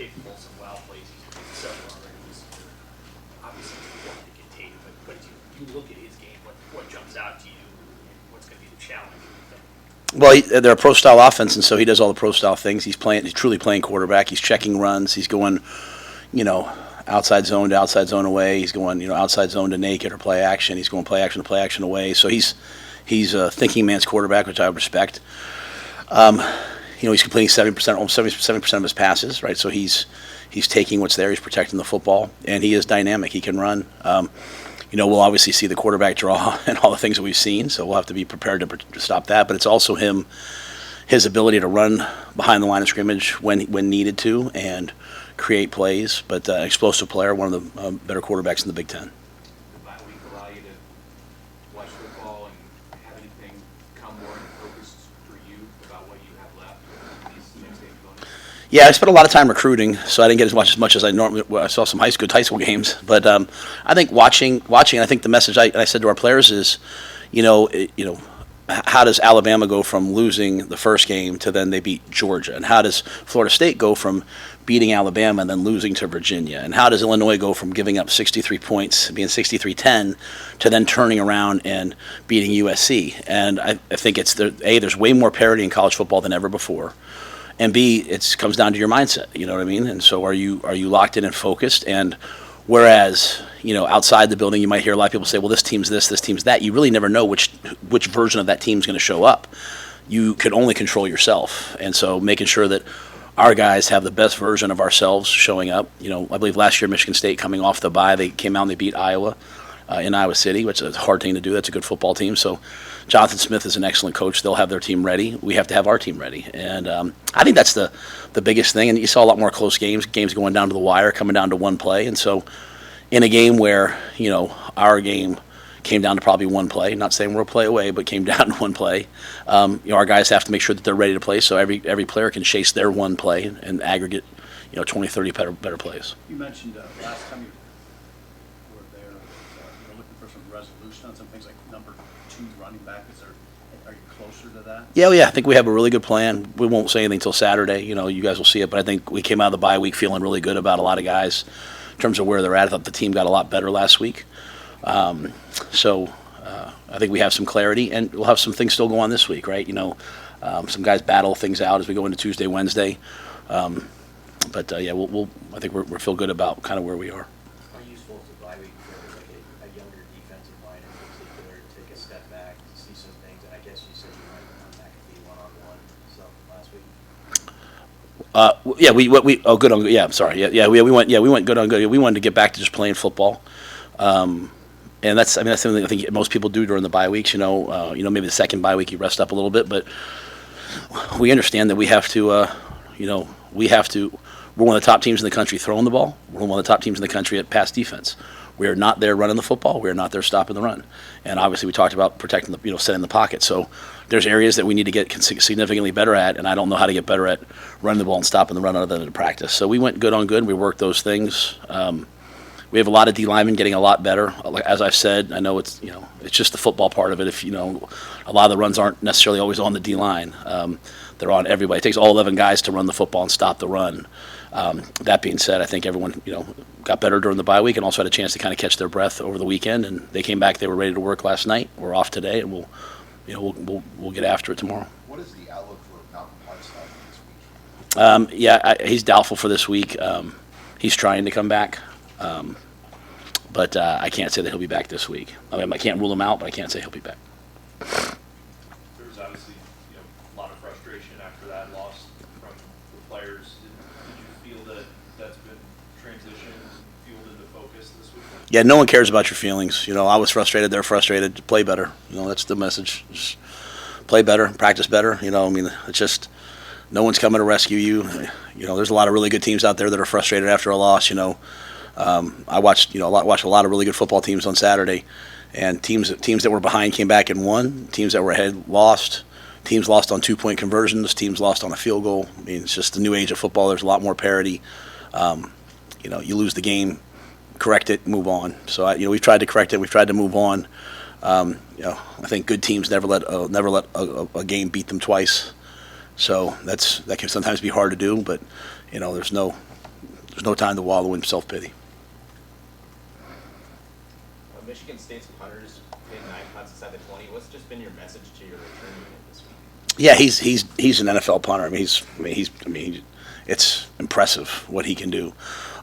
capable of some wild plays. He's made several already this year. Obviously, he's important to get Tatum, but as you look at his game, what jumps out to you, and what's going to be the challenge? Well, they're a pro-style offense, and so he does all the pro-style things. He's truly playing quarterback. He's checking runs. He's going, outside zone to outside zone away. He's going, outside zone to naked or play action. He's going play action to play action away. So he's a thinking man's quarterback, which I respect. He's completing 70%, almost 70% of his passes, right? So he's taking what's there. He's protecting the football, and he is dynamic. He can run. We'll obviously see the quarterback draw and all the things that we've seen, so we'll have to be prepared to stop that. But it's also his ability to run behind the line of scrimmage when needed to and create plays. But an explosive player, one of the better quarterbacks in the Big Ten. The bye week allow you to watch football and have anything come more in focus for you about what you have left in these next 8 months? Yeah, I spent a lot of time recruiting, so I didn't get as much as I normally. I saw some good high school games, but I think watching. I think the message I said to our players is, how does Alabama go from losing the first game to then they beat Georgia, and how does Florida State go from beating Alabama and then losing to Virginia, and how does Illinois go from giving up 63 points, being 63-10, to then turning around and beating USC? And I think there's way more parity in college football than ever before. And B, it comes down to your mindset, you know what I mean? And so are you locked in and focused? And whereas, outside the building you might hear a lot of people say, well, this team's this team's that. You really never know which version of that team's going to show up. You can only control yourself. And so making sure that our guys have the best version of ourselves showing up. I believe last year Michigan State coming off the bye, they came out and they beat Iowa in Iowa City, which is a hard thing to do. That's a good football team. So Jonathan Smith is an excellent coach. They'll have their team ready. We have to have our team ready. And I think that's the biggest thing. And you saw a lot more close games going down to the wire, coming down to one play. And so in a game where, our game came down to probably one play, not saying we're a play away, but came down to one play, our guys have to make sure that they're ready to play so every player can chase their one play and aggregate, 20, 30 better plays. You mentioned last time you were there, looking for some resolution on some things like number 2 running back. Are you closer to that? Yeah. I think we have a really good plan. We won't say anything until Saturday. You guys will see it. But I think we came out of the bye week feeling really good about a lot of guys in terms of where they're at. I thought the team got a lot better last week. So I think we have some clarity, and we'll have some things still go on this week, right? Some guys battle things out as we go into Tuesday, Wednesday. But I think we feel good about kind of where we are. How useful is the bye week for a younger defensive line in particular to take a step back to see some things? And I guess you said you might on McAfee one-on-one stuff last week. Good on. Yeah, I'm sorry. We went good on good. We wanted to get back to just playing football. And that's something I think most people do during the bye weeks. Maybe the second bye week you rest up a little bit, but we understand that we have to. We're one of the top teams in the country throwing the ball. We're one of the top teams in the country at pass defense. We are not there running the football. We are not there stopping the run. And obviously, we talked about protecting setting the pocket. So there's areas that we need to get significantly better at, and I don't know how to get better at running the ball and stopping the run other than in practice. So we went good on good. We worked those things. We have a lot of D linemen getting a lot better. As I've said, I know it's just the football part of it. If a lot of the runs aren't necessarily always on the D line. They're on everybody. It takes all 11 guys to run the football and stop the run. That being said, I think everyone got better during the bye week and also had a chance to kind of catch their breath over the weekend. And they came back. They were ready to work last night. We're off today, and we'll get after it tomorrow. What is the outlook for Malcolm Hartzog this week? He's doubtful for this week. He's trying to come back. But I can't say that he'll be back this week. I can't rule him out, but I can't say he'll be back. There's obviously a lot of frustration after that loss from the players. Did you feel that that's been transitioned and fueled into focus this week? Yeah, no one cares about your feelings. I was frustrated. They're frustrated. Play better. That's the message. Just play better, practice better. It's just no one's coming to rescue you. There's a lot of really good teams out there that are frustrated after a loss. I watched a lot of really good football teams on Saturday, and teams that were behind came back and won. Teams that were ahead lost. Teams lost on 2-point conversions. Teams lost on a field goal. It's just the new age of football. There's a lot more parity. You lose the game, correct it, move on. So we've tried to correct it. We've tried to move on. I think good teams never let a game beat them twice. So that can sometimes be hard to do, but there's no there's no time to wallow in self-pity. Michigan State's punters hit 9 punts inside the 20. What's just been your message to your return unit this week? Yeah, he's an NFL punter. It's impressive what he can do.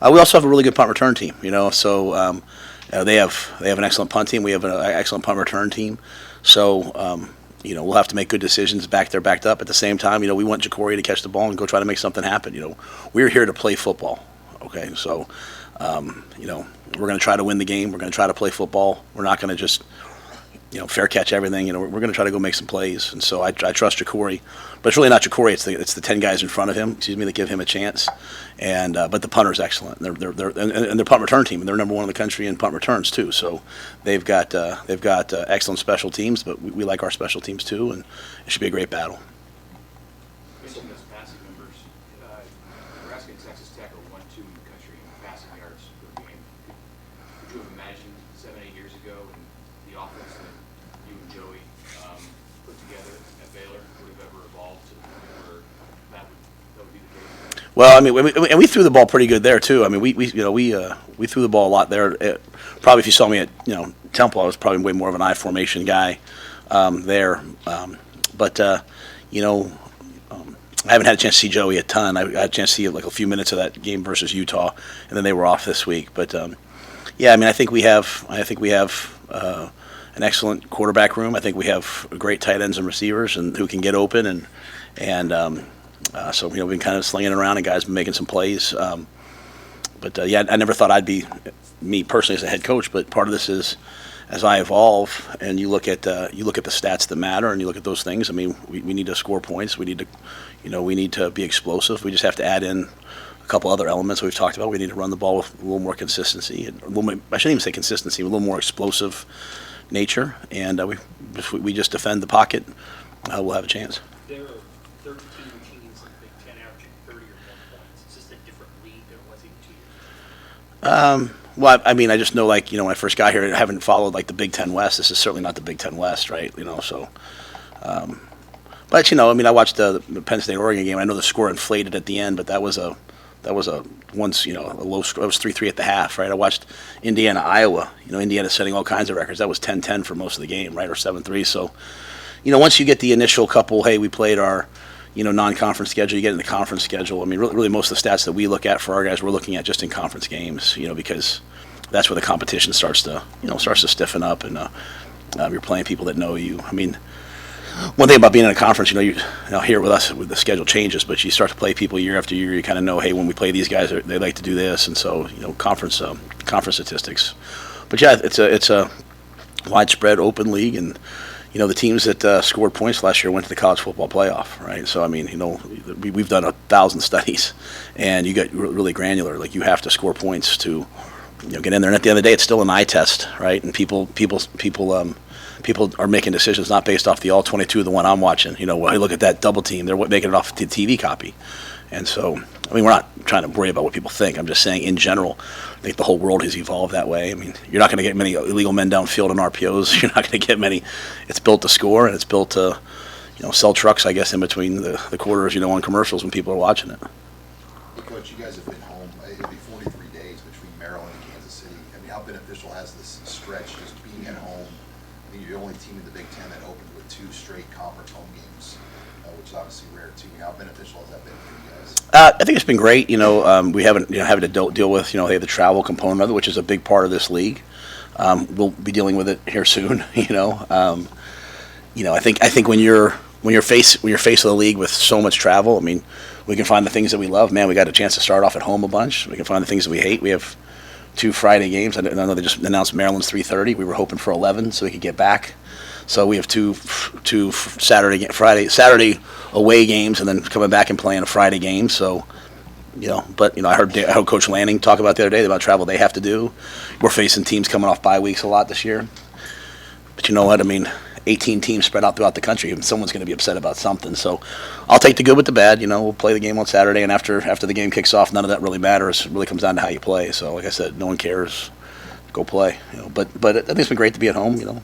We also have a really good punt return team, so they have an excellent punt team. We have an excellent punt return team. So, we'll have to make good decisions backed up. At the same time, we want Jacory to catch the ball and go try to make something happen. We're here to play football, okay? So, we're going to try to win the game. We're going to try to play football. We're not going to just, fair catch everything. We're going to try to go make some plays. And so I trust Jacory. But it's really not Jacory. It's the 10 guys in front of him, that give him a chance. And but the punter's excellent. They're punt return team, and they're number 1 in the country in punt returns too. So they've got excellent special teams, but we like our special teams too, and it should be a great battle. Based on those passing numbers, Nebraska and Texas Tech are 1-2 in the country in passing yards per game. Could you have imagined 7-8 years ago and the offense that you and Joey put together at Baylor would have ever evolved to the point where that would be the case? Well, we threw the ball pretty good there too. We threw the ball a lot there. Probably if you saw me at Temple, I was probably way more of an I formation guy there. I haven't had a chance to see Joey a ton. I had a chance to see like a few minutes of that game versus Utah, and then they were off this week. But I think we have an excellent quarterback room. I think we have great tight ends and receivers and who can get open so we've been kind of slinging it around and guys been making some plays. I never thought I'd be me personally as a head coach, but part of this is as I evolve and you look at the stats that matter and you look at those things. We need to score points. We need to be explosive. We just have to add in a couple other elements we've talked about. We need to run the ball with a little more consistency. I shouldn't even say consistency, a little more explosive nature. And if we just defend the pocket, we'll have a chance. There are 32 teams in the Big Ten averaging 30 or more points. It's just a different league than it was even 2 years ago. Well, I just know, when I first got here, I haven't followed, the Big Ten West. This is certainly not the Big Ten West, right? So. But, I watched the Penn State-Oregon game. I know the score inflated at the end, but that was a once, a low score. It was 3-3 at the half, right? I watched Indiana-Iowa. Indiana setting all kinds of records. That was 10-10 for most of the game, right, or 7-3. So, once you get the initial couple, hey, we played our, non-conference schedule, you get in the conference schedule. Really most of the stats that we look at for our guys, we're looking at just in conference games, because that's where the competition starts to stiffen up, and you're playing people that know you. One thing about being in a conference, here with us, the schedule changes, but you start to play people year after year. You kind of know, hey, when we play these guys, they like to do this, and so conference statistics. But yeah, it's a widespread open league, and the teams that scored points last year went to the college football playoff, right? So we've done 1,000 studies, and you get really granular. Like you have to score points to get in there. And at the end of the day, it's still an eye test, right? And people are making decisions not based off the all 22, the one I'm watching. Well, look at that double team. They're making it off the TV copy. And so, we're not trying to worry about what people think. I'm just saying, in general, I think the whole world has evolved that way. You're not going to get many illegal men downfield on RPOs. You're not going to get many. It's built to score, and it's built to, sell trucks, I guess, in between the quarters, on commercials when people are watching it. Coach, you guys have been home. It'll be 43 days between Maryland and Kansas City. How beneficial has this stretch just being at home? You're the only team in the Big Ten that opened with 2 straight conference home games, which is obviously rare too. How beneficial has that been for you guys? I think it's been great. We haven't having to deal with the travel component of it, which is a big part of this league. We'll be dealing with it here soon. I think when you're faced with a league with so much travel, we can find the things that we love. Man, we got a chance to start off at home a bunch. We can find the things that we hate. We have 2 Friday games. I know they just announced Maryland's 3:30. We were hoping for 11 so we could get back. So we have two Saturday away games, and then coming back and playing a Friday game. So, I heard Coach Lanning talk about the other day about travel they have to do. We're facing teams coming off bye weeks a lot this year. But you know what? 18 teams spread out throughout the country, and someone's going to be upset about something. So I'll take the good with the bad. We'll play the game on Saturday, and after the game kicks off, none of that really matters. It really comes down to how you play. So, like I said, no one cares. Go play. But I think it's been great to be at home.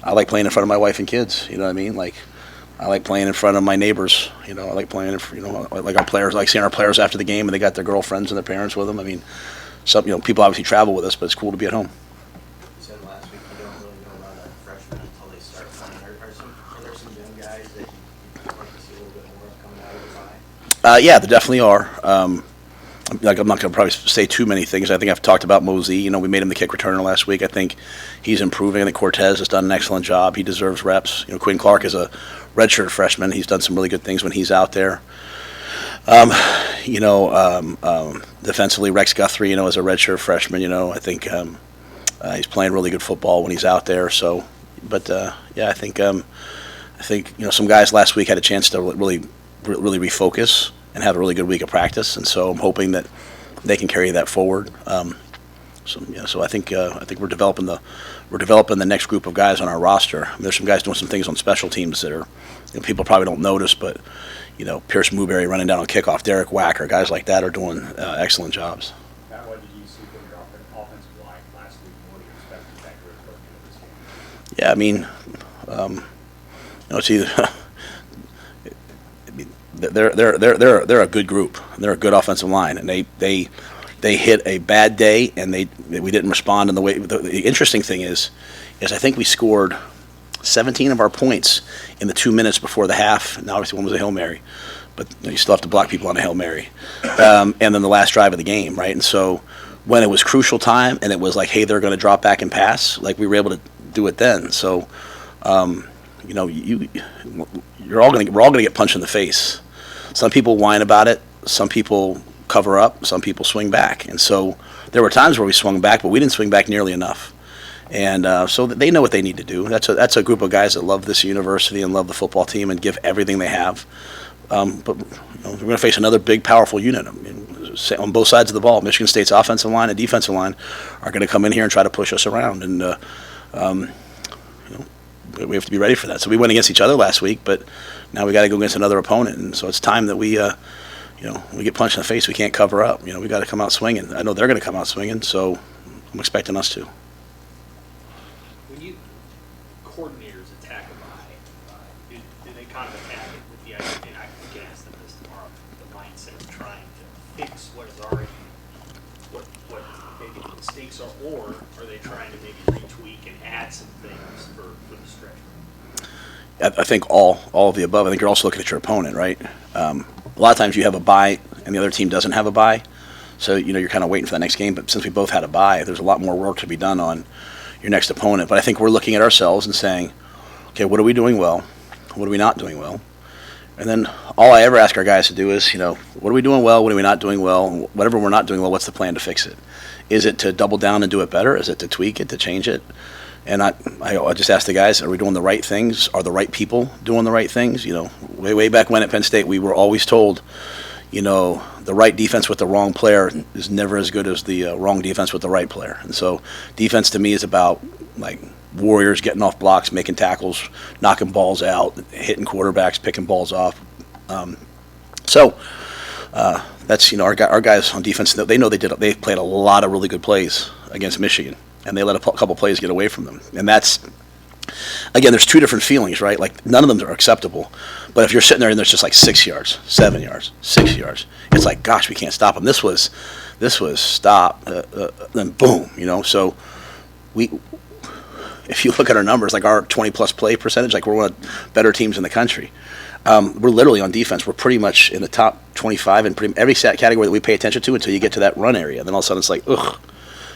I like playing in front of my wife and kids. I like playing in front of my neighbors. I like playing, I like our players, I like seeing our players after the game, and they got their girlfriends and their parents with them. I mean, people obviously travel with us, but it's cool to be at home. You said last week you don't really know about freshmen until they start playing. Are there some young guys that you'd like to see a little bit more of coming out of the bye? Yeah, there definitely are. I'm not going to probably say too many things. I think I've talked about Mosey. We made him the kick returner last week. I think he's improving. I think Cortez has done an excellent job. He deserves reps. Quinn Clark is a redshirt freshman. He's done some really good things when he's out there. Defensively, Rex Guthrie, is a redshirt freshman. I think he's playing really good football when he's out there. So, but I think some guys last week had a chance to really refocus and have a really good week of practice, and so I'm hoping that they can carry that forward. So I think we're developing the next group of guys on our roster. There's some guys doing some things on special teams that are people probably don't notice, but Pierce Mooberry running down on kickoff, Derek Wacker, guys like that are doing excellent jobs. Matt, what did you see from your offensive line last week? What do you expect from that group going into this game? Yeah, I mean, it's either. They're a good group. They're a good offensive line, and they hit a bad day, and we didn't respond in the way. The interesting thing is I think we scored 17 of our points in the 2 minutes before the half. Now, obviously, one was a Hail Mary, but you still have to block people on a Hail Mary. And then the last drive of the game, right? And so when it was crucial time, and it was like, hey, they're going to drop back and pass, like we were able to do it then. So, we're all going to get punched in the face. Some people whine about it. Some people cover up. Some people swing back. And so there were times where we swung back, but we didn't swing back nearly enough. And so they know what they need to do. That's a group of guys that love this university and love the football team and give everything they have. But we're going to face another big, powerful unit. I mean, on both sides of the ball. Michigan State's offensive line and defensive line are going to come in here and try to push us around. And we have to be ready for that. So we went against each other last week, but now we got to go against another opponent. And so it's time that we get punched in the face. We can't cover up. We got to come out swinging. I know they're going to come out swinging, so I'm expecting us to. When you coordinators attack a bye, do they kind of attack it with the idea, and I can ask them this tomorrow, the mindset of trying to fix what is already, what maybe the mistakes are, or are they trying to maybe retweak and add some things for the stretch run? I think all of the above. I think you're also looking at your opponent, right? A lot of times you have a bye and the other team doesn't have a bye, so you're kind of waiting for that next game. But since we both had a bye, there's a lot more work to be done on your next opponent. But I think we're looking at ourselves and saying, okay, what are we doing well? What are we not doing well? And then all I ever ask our guys to do is, what are we doing well? What are we not doing well? Whatever we're not doing well, what's the plan to fix it? Is it to double down and do it better? Is it to tweak it, to change it? And I just ask the guys, are we doing the right things? Are the right people doing the right things? Way back when at Penn State, we were always told, the right defense with the wrong player is never as good as the wrong defense with the right player. And so defense to me is about, like, warriors getting off blocks, making tackles, knocking balls out, hitting quarterbacks, picking balls off. That's, our guys on defense, they know they played a lot of really good plays against Michigan, and they let a couple plays get away from them. And that's, again, there's two different feelings, right? Like, none of them are acceptable. But if you're sitting there and there's just like 6 yards, 7 yards, 6 yards, it's like, gosh, we can't stop them. This was stop, then boom, So if you look at our numbers, like our 20-plus play percentage, like we're one of the better teams in the country. We're literally on defense. We're pretty much in the top 25 in every category that we pay attention to until you get to that run area. Then all of a sudden it's like, ugh.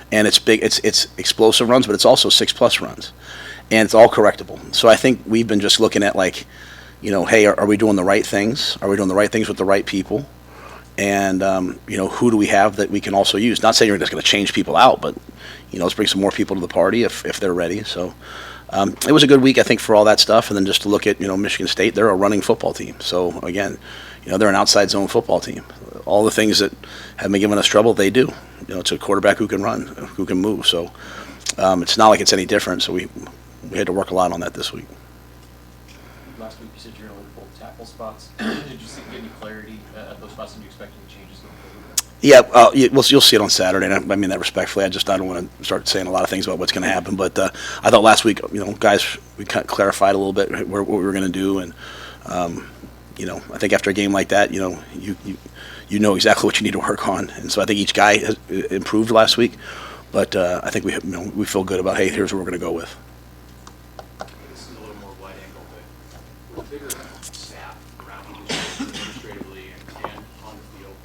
And it's big. It's explosive runs, but it's also 6+ runs. And it's all correctable. So I think we've been just looking at, like, hey, are we doing the right things? Are we doing the right things with the right people? And, who do we have that we can also use? Not saying you're just going to change people out, but, let's bring some more people to the party if they're ready. So it was a good week, I think, for all that stuff. And then just to look at, Michigan State, they're a running football team. So, again, they're an outside zone football team. All the things that have been giving us trouble, they do. It's a quarterback who can run, who can move. So it's not like it's any different. So we had to work a lot on that this week. Last week you said you're going to look both tackle spots. Did you get any clarity at those spots, and do you expect any changes going forward? Yeah, you'll see it on Saturday, and I mean that respectfully. I don't want to start saying a lot of things about what's going to happen, but I thought last week, guys, we kind of clarified a little bit what we were going to do, and I think after a game like that, you know exactly what you need to work on. And so I think each guy has improved last week. But I think we feel good about, hey, here's what we're going to go with. This is a little more wide angle, but with a bigger staff around you administratively and on the field,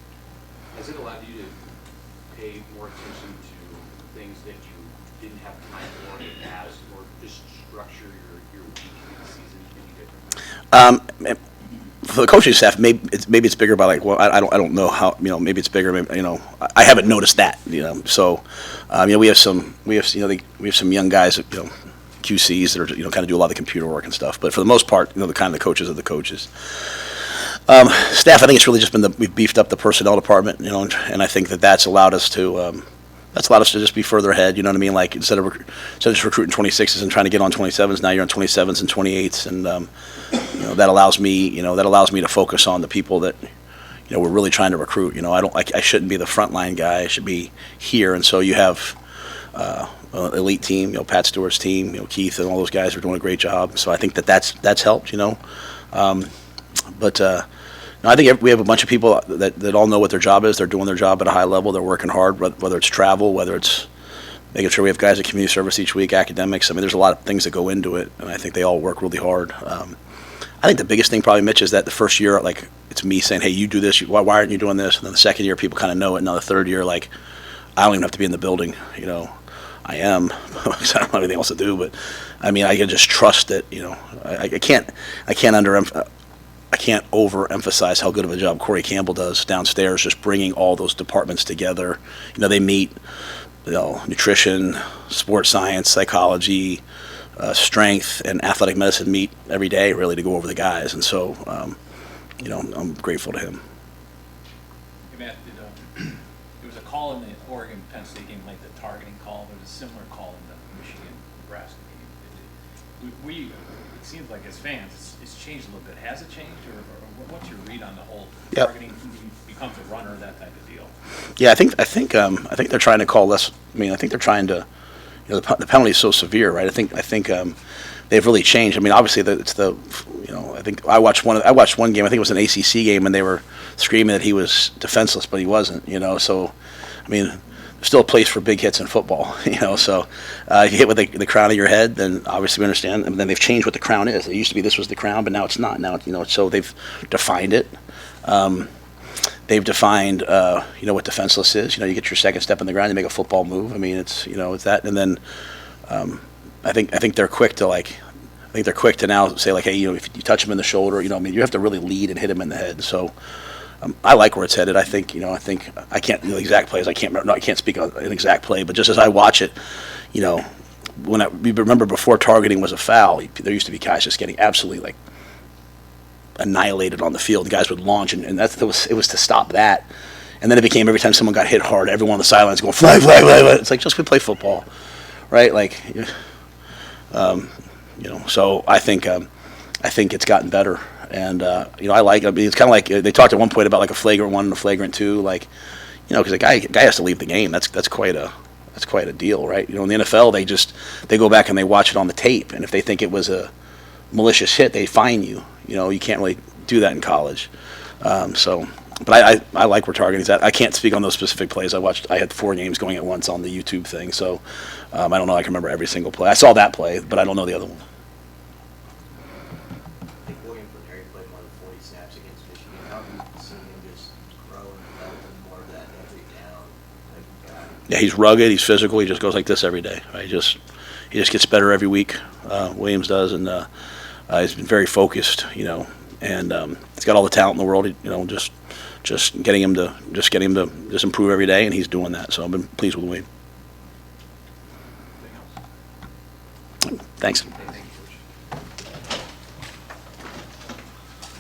has it allowed you to pay more attention to things that you didn't have time for in the past, or just structure your week in the season any different? For the coaching staff, maybe it's bigger by I don't know how, maybe it's bigger. Maybe, I haven't noticed that. So we have some young guys, QCs that are kind of do a lot of the computer work and stuff. But for the most part, the kind of the coaches are the coaches. Staff, I think it's really just been we've beefed up the personnel department, and I think that's allowed us to. That's allowed us to just be further ahead, you know what I mean? Like instead of just recruiting 26s and trying to get on 27s, now you're on 27s and 28s, and that allows me to focus on the people that we're really trying to recruit. I shouldn't be the frontline guy. I should be here, and so you have an elite team, Pat Stewart's team, Keith and all those guys are doing a great job. So I think that's helped, I think we have a bunch of people that all know what their job is. They're doing their job at a high level. They're working hard, whether it's travel, whether it's making sure we have guys at community service each week, academics. I mean, there's a lot of things that go into it, and I think they all work really hard. I think the biggest thing probably, Mitch, is that the first year, it's me saying, hey, you do this. Why aren't you doing this? And then the second year, people kind of know it. And now the third year, I don't even have to be in the building. I am, because I don't have anything else to do. But, I mean, I can just trust that, I can't overemphasize how good of a job Corey Campbell does downstairs, just bringing all those departments together. They meet, nutrition, sports science, psychology, strength, and athletic medicine meet every day, really, to go over the guys. And so, I'm grateful to him. Hey, Matt, there was a call in the Oregon-Penn State game, like the targeting call. There was a similar call in the Michigan-Nebraska game. It seems like as fans, it's changed a little bit. Has it changed, or what's your read on the whole targeting? Who becomes a runner, that type of deal? Yeah, I think they're trying to call less. I mean, I think they're trying to. The penalty is so severe, right? I think they've really changed. I mean, obviously I think I watched one game. I think it was an ACC game, and they were screaming that he was defenseless, but he wasn't. So, I mean, there's still a place for big hits in football. So if you hit with the crown of your head, then obviously we understand. And then they've changed what the crown is. It used to be this was the crown, but now it's not. Now so they've defined it. They've defined what defenseless is. You get your second step in the ground, you make a football move. I mean, it's that. And then I think they're quick to now say hey, if you touch him in the shoulder, you have to really lead and hit him in the head. So I like where it's headed. I think I can't the exact plays. I can't speak on an exact play, but just as I watch it, we remember before targeting was a foul, there used to be guys just getting absolutely annihilated on the field. Guys would launch, and it was to stop that. And then it became every time someone got hit hard, everyone on the sidelines going flag. It's just we play football, right? So I think it's gotten better, and it's kind of like they talked at one point about a flagrant 1 and a flagrant 2, because the guy has to leave the game. That's quite a deal, right? In the NFL they go back and they watch it on the tape, and if they think it was a malicious hit, they fine you. You can't really do that in college. But I like where targeting is at. I can't speak on those specific plays. I had 4 games going at once on the YouTube thing, so I don't know. I can remember every single play. I saw that play, but I don't know the other one. I think William Nwaneri played more than 40 snaps against Michigan. How have you seen him just grow and develop more of that every down? Yeah, he's rugged. He's physical. He just goes like this every day. Right? He just gets better every week. Williams does, and he's been very focused. And he's got all the talent in the world. Just getting him to improve every day, and he's doing that. So I've been pleased with William. Thanks. Thank you.